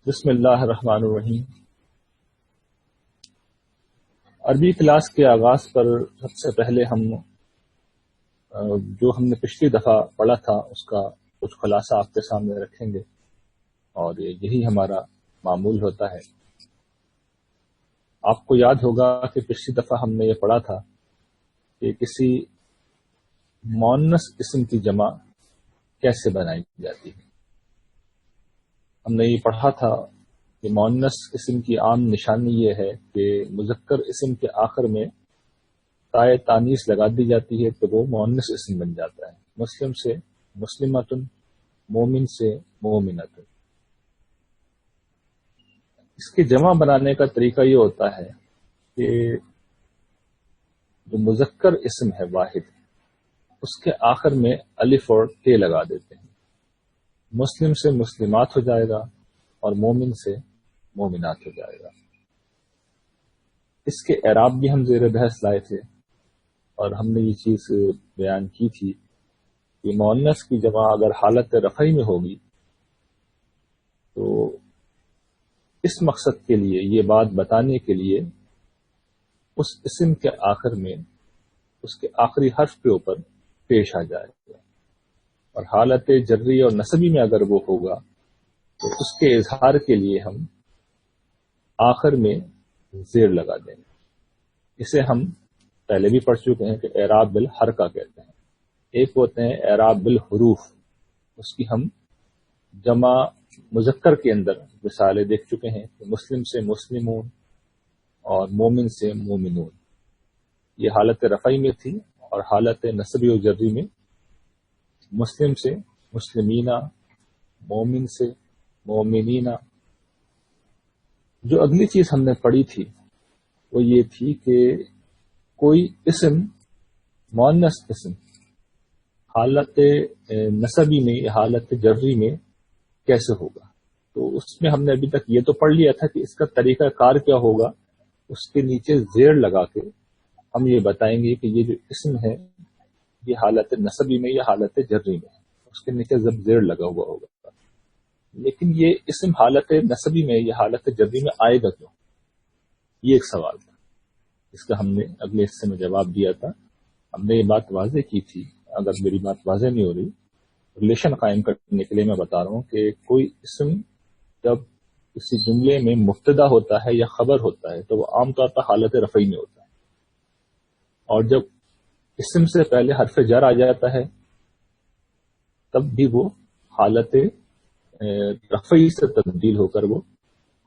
بسم اللہ الرحمن الرحیم۔ عربی کلاس کے آغاز پر سب سے پہلے ہم جو نے پچھلی دفعہ پڑھا تھا اس کا کچھ خلاصہ آپ کے سامنے رکھیں گے، اور یہی ہمارا معمول ہوتا ہے۔ آپ کو یاد ہوگا کہ پچھلی دفعہ ہم نے یہ پڑھا تھا کہ کسی مؤنث اسم کی جمع کیسے بنائی جاتی ہے۔ ہم نے یہ پڑھا تھا کہ مؤنث اسم کی عام نشانی یہ ہے کہ مذکر اسم کے آخر میں تائے تانیث لگا دی جاتی ہے تو وہ مؤنث اسم بن جاتا ہے۔ مسلم سے مسلمتن، مومن سے مومنتن۔ اس کے جمع بنانے کا طریقہ یہ ہوتا ہے کہ جو مذکر اسم ہے واحد، اس کے آخر میں الف اور تے لگا دیتے ہیں۔ مسلم سے مسلمات ہو جائے گا اور مومن سے مومنات ہو جائے گا۔ اس کے اعراب بھی ہم زیر بحث لائے تھے، اور ہم نے یہ چیز بیان کی تھی کہ مؤنث کی جمع اگر حالت رفعی میں ہوگی تو اس مقصد کے لیے، یہ بات بتانے کے لیے، اس اسم کے آخر میں اس کے آخری حرف کے اوپر پیش آ جائے گا، اور حالت جری اور نسبی میں اگر وہ ہوگا تو اس کے اظہار کے لیے ہم آخر میں زیر لگا دیں گے۔ اسے ہم پہلے بھی پڑھ چکے ہیں کہ اعراب بالحرکہ کہتے ہیں۔ ایک ہوتے ہیں اعراب بالحروف، اس کی ہم جمع مذکر کے اندر مثالیں دیکھ چکے ہیں کہ مسلم سے مسلمون اور مومن سے مومنون، یہ حالت رفعی میں تھی، اور حالت نسبی و جری میں مسلم سے مسلمینہ، مومن سے مومنینہ۔ جو اگلی چیز ہم نے پڑھی تھی وہ یہ تھی کہ کوئی اسم مؤنث اسم حالت نسبی میں یا حالت جری میں کیسے ہوگا، تو اس میں ہم نے ابھی تک یہ تو پڑھ لیا تھا کہ اس کا طریقہ کار کیا ہوگا۔ اس کے نیچے زیر لگا کے ہم یہ بتائیں گے کہ یہ جو اسم ہے یہ حالت نسبی میں یا حالت جری میں ہے، اس کے نیچے جب زیر لگا ہوا ہوگا۔ لیکن یہ اسم حالت نسبی میں یا حالت جری میں آئے گا کیوں، یہ ایک سوال تھا، اس کا ہم نے اگلے حصے میں جواب دیا تھا۔ ہم نے یہ بات واضح کی تھی، اگر میری بات واضح نہیں ہو رہی، ریلیشن قائم کرنے کے لیے میں بتا رہا ہوں کہ کوئی اسم جب کسی جملے میں مبتدا ہوتا ہے یا خبر ہوتا ہے تو وہ عام طور پر حالت رفعی میں ہوتا ہے، اور جب اسم سے پہلے حرف جر آ جاتا ہے تب بھی وہ حالت رفعی سے تبدیل ہو کر وہ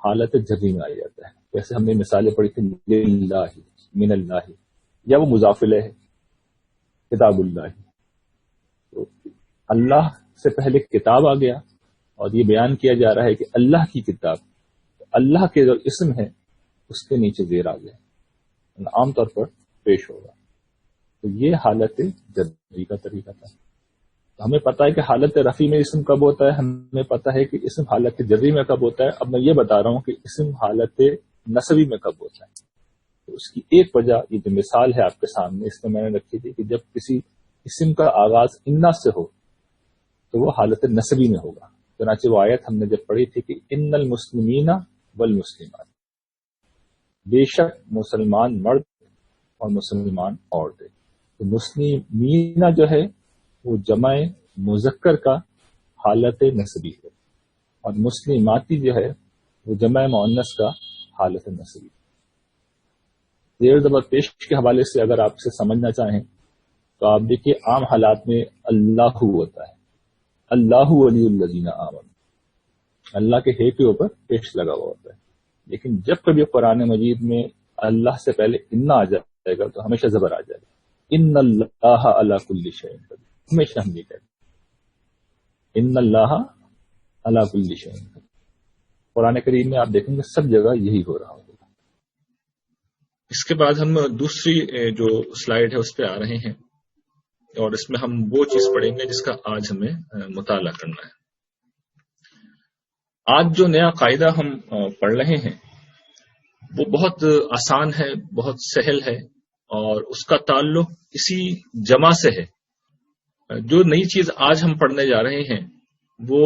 حالت جری میں آ جاتا ہے۔ جیسے ہم نے مثالیں پڑھی تھی للہ، من اللہ، یا وہ مضاف الیہ ہے کتاب اللہ، تو اللہ سے پہلے کتاب آ گیا اور یہ بیان کیا جا رہا ہے کہ اللہ کی کتاب، اللہ کے جو اسم ہے اس کے نیچے زیر آ گیا، عام طور پر پیش ہوگا۔ تو یہ حالت جری کا طریقہ تھا۔ تو ہمیں پتا ہے کہ حالت رفعی میں اسم کب ہوتا ہے، ہمیں پتا ہے کہ اسم حالت جری میں کب ہوتا ہے۔ اب میں یہ بتا رہا ہوں کہ اسم حالت نسبی میں کب ہوتا ہے۔ تو اس کی ایک وجہ، یہ جو مثال ہے آپ کے سامنے، اس میں نے رکھی تھی کہ جب کسی اسم کا آغاز انا سے ہو تو وہ حالت نسبی میں ہوگا۔ چنانچہ وہ آیت ہم نے جب پڑھی تھی کہ ان المسلمین والمسلمات، بے شک مسلمان مرد اور مسلمان عورتیں۔ تو مسلمین جو ہے وہ جمع مذکر کا حالت نسبی ہے، اور مسلماتی جو ہے وہ جمع مؤنث کا حالت نسبی۔ زیر زبر پیش کے حوالے سے اگر آپ سے سمجھنا چاہیں تو آپ دیکھیے عام حالات میں اللہ ہوتا ہے، اللہ ولی الذین آمنوا، اللہ کے ہے کے اوپر پیش لگا ہوا ہوتا ہے۔ لیکن جب کبھی قرآن مجید میں اللہ سے پہلے انا آ جائے گا تو ہمیشہ زبر آ جائے گا، ان اللہ علی کل شیء قدیر، ہمیشہ ہم یہ کہتے ہیں ان اللہ علی کل شیء قدیر۔ قرآن کریم میں آپ دیکھیں گے سب جگہ یہی ہو رہا ہوگا۔ اس کے بعد ہم دوسری جو سلائیڈ ہے اس پہ آ رہے ہیں، اور اس میں ہم وہ چیز پڑھیں گے جس کا آج ہمیں مطالعہ کرنا ہے۔ آج جو نیا قاعدہ ہم پڑھ رہے ہیں وہ بہت آسان ہے، بہت سہل ہے، اور اس کا تعلق اسی جمع سے ہے۔ جو نئی چیز آج ہم پڑھنے جا رہے ہیں وہ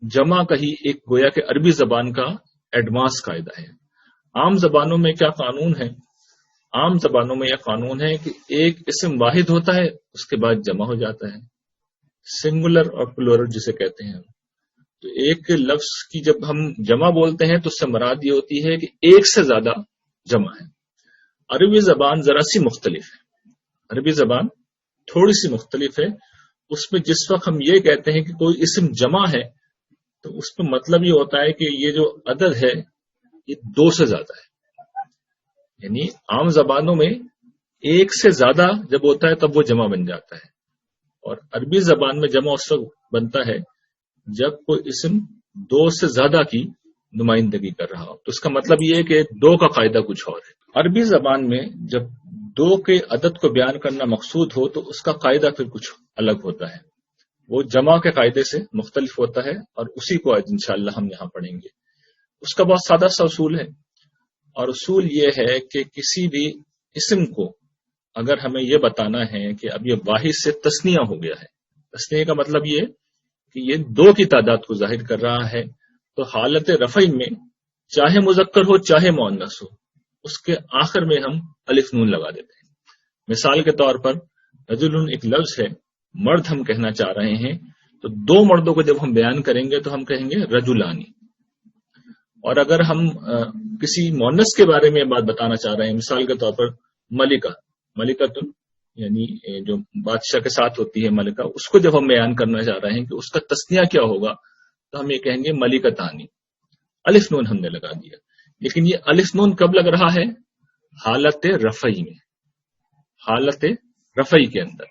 جمع کا ہی ایک گویا کہ عربی زبان کا ایڈوانس قاعدہ ہے۔ عام زبانوں میں کیا قانون ہے؟ عام زبانوں میں یہ قانون ہے کہ ایک اسم واحد ہوتا ہے، اس کے بعد جمع ہو جاتا ہے، سنگولر اور پلورل جسے کہتے ہیں۔ تو ایک لفظ کی جب ہم جمع بولتے ہیں تو اس سے مراد یہ ہوتی ہے کہ ایک سے زیادہ جمع ہے۔ عربی زبان ذرا سی مختلف ہے، عربی زبان تھوڑی سی مختلف ہے۔ اس میں جس وقت ہم یہ کہتے ہیں کہ کوئی اسم جمع ہے تو اس میں مطلب یہ ہوتا ہے کہ یہ جو عدد ہے یہ دو سے زیادہ ہے۔ یعنی عام زبانوں میں ایک سے زیادہ جب ہوتا ہے تب وہ جمع بن جاتا ہے، اور عربی زبان میں جمع اس وقت بنتا ہے جب کوئی اسم دو سے زیادہ کی نمائندگی کر رہا ہو۔ تو اس کا مطلب یہ ہے کہ دو کا قاعدہ کچھ اور ہے۔ عربی زبان میں جب دو کے عدد کو بیان کرنا مقصود ہو تو اس کا قاعدہ پھر کچھ الگ ہوتا ہے، وہ جمع کے قاعدے سے مختلف ہوتا ہے، اور اسی کو آج انشاءاللہ ہم یہاں پڑھیں گے۔ اس کا بہت سادہ سا اصول ہے، اور اصول یہ ہے کہ کسی بھی اسم کو اگر ہمیں یہ بتانا ہے کہ اب یہ واحد سے تثنیہ ہو گیا ہے، تثنیہ کا مطلب یہ کہ یہ دو کی تعداد کو ظاہر کر رہا ہے، تو حالت رفعی میں چاہے مذکر ہو چاہے مؤنث ہو اس کے آخر میں ہم الف نون لگا دیتے ہیں۔ مثال کے طور پر رجل ایک لفظ ہے، مرد ہم کہنا چاہ رہے ہیں، تو دو مردوں کو جب ہم بیان کریں گے تو ہم کہیں گے رجلانی۔ اور اگر ہم کسی مؤنث کے بارے میں بات بتانا چاہ رہے ہیں، مثال کے طور پر ملکہ، ملکتن یعنی جو بادشاہ کے ساتھ ہوتی ہے ملکہ، اس کو جب ہم بیان کرنا چاہ رہے ہیں کہ اس کا تثنیہ کیا ہوگا تو ہم یہ کہیں گے ملکتانی، الف نون ہم نے لگا دیا۔ لیکن یہ الف نون کب لگ رہا ہے؟ حالت رفعی میں، حالت رفعی کے اندر۔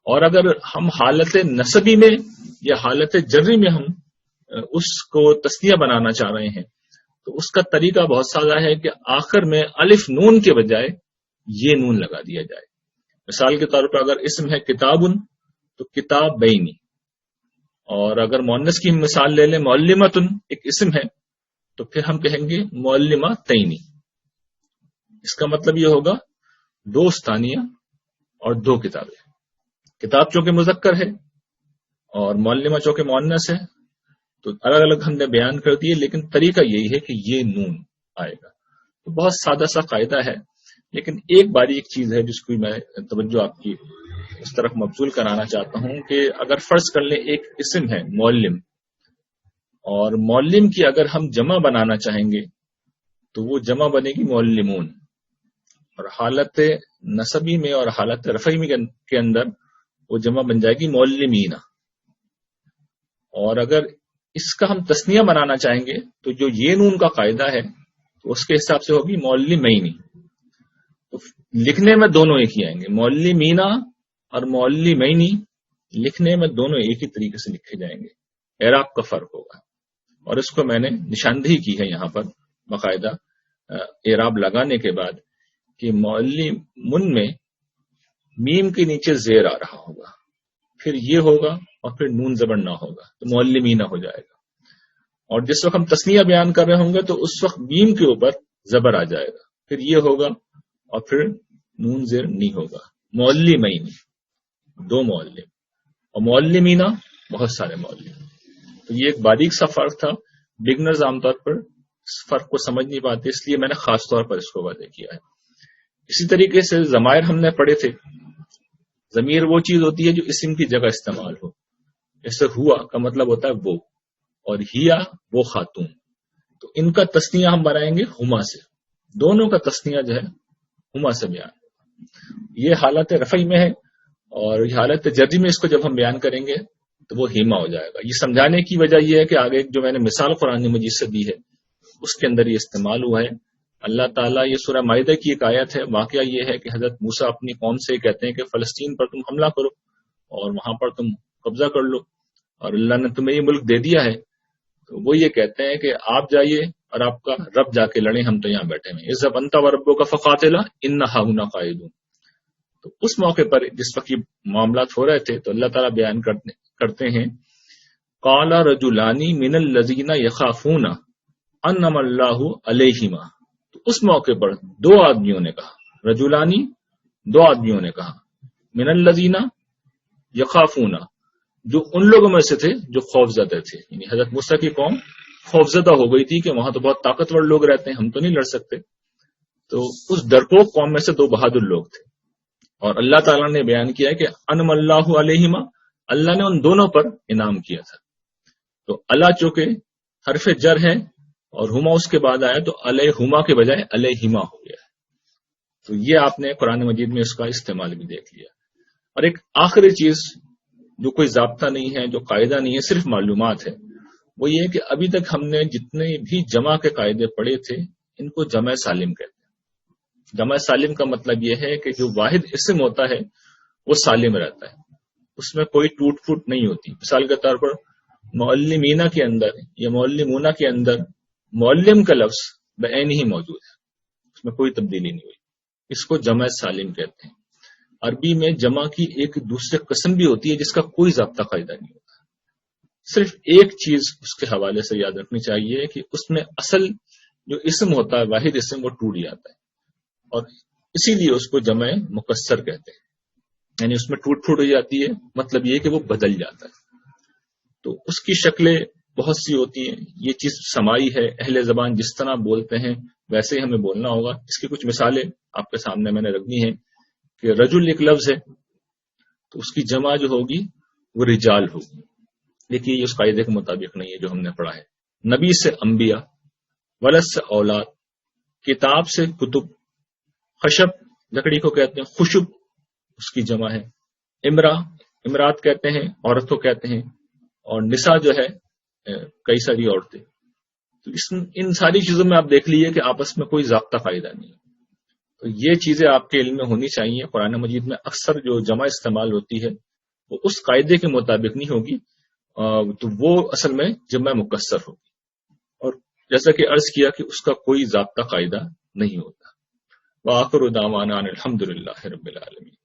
اور اگر ہم حالت نسبی میں یا حالت جری میں ہم اس کو تثنیہ بنانا چاہ رہے ہیں تو اس کا طریقہ بہت سادہ ہے کہ آخر میں الف نون کے بجائے یہ نون لگا دیا جائے۔ مثال کے طور پر اگر اسم ہے کتابن تو کتاب بینی، اور اگر مؤنث کی مثال لے لیں معلمتن ایک اسم ہے تو پھر ہم کہیں گے معلمہ تینی۔ اس کا مطلب یہ ہوگا دو ثانیہ اور دو کتابیں۔ کتاب چونکہ مذکر ہے اور معلمہ چونکہ مؤنث ہے تو الگ الگ ہم نے بیان کر دیے، لیکن طریقہ یہی ہے کہ یہ نون آئے گا۔ تو بہت سادہ سا قاعدہ ہے، لیکن ایک باریک چیز ہے جس کو میں توجہ آپ کی اس طرف مبذول کرانا چاہتا ہوں کہ اگر فرض کر لیں ایک اسم ہے معلم، اور معلم کی اگر ہم جمع بنانا چاہیں گے تو وہ جمع بنے گی معلمون، اور حالت نسبی میں اور حالت رفعی میں کے اندر وہ جمع بن جائے گی معلمین۔ اور اگر اس کا ہم تثنیہ بنانا چاہیں گے تو جو یہ نون کا قاعدہ ہے تو اس کے حساب سے ہوگی معلمین۔ تو لکھنے میں دونوں ایک ہی آئیں گے، معلمینا اور معلمین لکھنے میں دونوں ایک ہی طریقے سے لکھے جائیں گے، اعراب کا فرق ہوگا۔ اور اس کو میں نے نشاندہی کی ہے یہاں پر باقاعدہ اعراب لگانے کے بعد کہ معلمن میں میم کے نیچے زیر آ رہا ہوگا، پھر یہ ہوگا اور پھر نون زبر نہ ہوگا تو معلمینہ ہو جائے گا۔ اور جس وقت ہم تثنیہ بیان کر رہے ہوں گے تو اس وقت میم کے اوپر زبر آ جائے گا، پھر یہ ہوگا اور پھر نون زیر نہیں ہوگا۔ معلمین دو معلم، اور معلمینہ بہت سارے معلم۔ تو یہ ایک باریک سا فرق تھا، بگنرز عام طور پر اس فرق کو سمجھ نہیں پاتے، اس لیے میں نے خاص طور پر اس کو واضح کیا ہے۔ اسی طریقے سے ضمائر ہم نے پڑھے تھے، ضمیر وہ چیز ہوتی ہے جو اسم کی جگہ استعمال ہو، جیسے ہوا کا مطلب ہوتا ہے وہ، اور ہیا وہ خاتون، تو ان کا تثنیہ ہم بنائیں گے ہما سے، دونوں کا تثنیہ جو ہے ہما سے بیان۔ یہ حالت رفعی میں ہے، اور یہ حالت جری میں اس کو جب ہم بیان کریں گے تو وہ ہیما ہو جائے گا۔ یہ سمجھانے کی وجہ یہ ہے کہ آگے جو میں نے مثال قرآن مجید سے دی ہے اس کے اندر یہ استعمال ہوا ہے۔ اللہ تعالیٰ، یہ سورہ مائدہ کی ایک آیت ہے، واقعہ یہ ہے کہ حضرت موسیٰ اپنی قوم سے کہتے ہیں کہ فلسطین پر تم حملہ کرو اور وہاں پر تم قبضہ کر لو، اور اللہ نے تمہیں یہ ملک دے دیا ہے۔ تو وہ یہ کہتے ہیں کہ آپ جائیے اور آپ کا رب جا کے لڑیں، ہم تو یہاں بیٹھے ہیں۔ اذهب انت وربک فقاتلا انا ہاہنا قاعدون۔ تو اس موقع پر جس وقت یہ معاملات ہو رہے تھے تو اللہ تعالیٰ بیان کرتے ہیں قال رجلان من الذین یخافون انعم اللہ علیہما۔ تو اس موقع پر دو آدمیوں نے کہا، رجلانی دو آدمیوں نے کہا، من الذین یخافون جو ان لوگوں میں سے تھے جو خوفزدہ تھے، یعنی حضرت موسیٰ کی قوم خوفزدہ ہو گئی تھی کہ وہاں تو بہت طاقتور لوگ رہتے ہیں، ہم تو نہیں لڑ سکتے. تو اس ڈرپوک قوم میں سے دو بہادر لوگ تھے، اور اللہ تعالیٰ نے بیان کیا کہ انعم اللہ علیہما، اللہ نے ان دونوں پر انعام کیا تھا. تو اللہ چونکہ حرف جر ہے اور ہما اس کے بعد آیا تو علیہما کے بجائے علیہما ہو گیا ہے. تو یہ آپ نے قرآن مجید میں اس کا استعمال بھی دیکھ لیا. اور ایک آخری چیز جو کوئی ضابطہ نہیں ہے، جو قاعدہ نہیں ہے، صرف معلومات ہے، وہ یہ کہ ابھی تک ہم نے جتنے بھی جمع کے قاعدے پڑھے تھے ان کو جمع سالم کہتے ہیں. جمع سالم کا مطلب یہ ہے کہ جو واحد اسم ہوتا ہے وہ سالم رہتا ہے، اس میں کوئی ٹوٹ پھوٹ نہیں ہوتی. مثال کے طور پر معلمینہ کے اندر یا معلمونہ کے اندر معلم کا لفظ بعین ہی موجود ہے، اس میں کوئی تبدیلی نہیں ہوئی. اس کو جمع سالم کہتے ہیں. عربی میں جمع کی ایک دوسرے قسم بھی ہوتی ہے جس کا کوئی ضابطہ قاعدہ نہیں ہوتا. صرف ایک چیز اس کے حوالے سے یاد رکھنی چاہیے کہ اس میں اصل جو اسم ہوتا ہے، واحد اسم، وہ ٹوٹ جاتا ہے، اور اسی لیے اس کو جمع مکسر کہتے ہیں. یعنی اس میں ٹوٹ پھوٹ ہو جاتی ہے، مطلب یہ کہ وہ بدل جاتا ہے. تو اس کی شکلیں بہت سی ہوتی ہیں. یہ چیز سمائی ہے، اہل زبان جس طرح بولتے ہیں ویسے ہی ہمیں بولنا ہوگا. اس کی کچھ مثالیں آپ کے سامنے میں نے رکھنی ہے کہ رجل ایک لفظ ہے تو اس کی جمع جو ہوگی وہ رجال ہوگی. دیکھیے یہ اس قاعدے کے مطابق نہیں ہے جو ہم نے پڑھا ہے. نبی سے انبیاء، ولد سے اولاد، کتاب سے کتب، خشب لکڑی کو کہتے ہیں، خشب اس کی جمع ہے، امرات کہتے ہیں، عورت کو کہتے ہیں، اور نساء جو ہے کئی ساری عورتیں. تو ان ساری چیزوں میں آپ دیکھ لیجیے کہ آپس میں کوئی ضابطہ قاعدہ نہیں ہے. تو یہ چیزیں آپ کے علم میں ہونی چاہیے. قرآن مجید میں اکثر جو جمع استعمال ہوتی ہے وہ اس قاعدے کے مطابق نہیں ہوگی، تو وہ اصل میں جمع مکسر ہوگی. اور جیسا کہ عرض کیا کہ اس کا کوئی ضابطہ قاعدہ نہیں ہوتا. وآخر دعوانا الحمد للہ رب العالمین.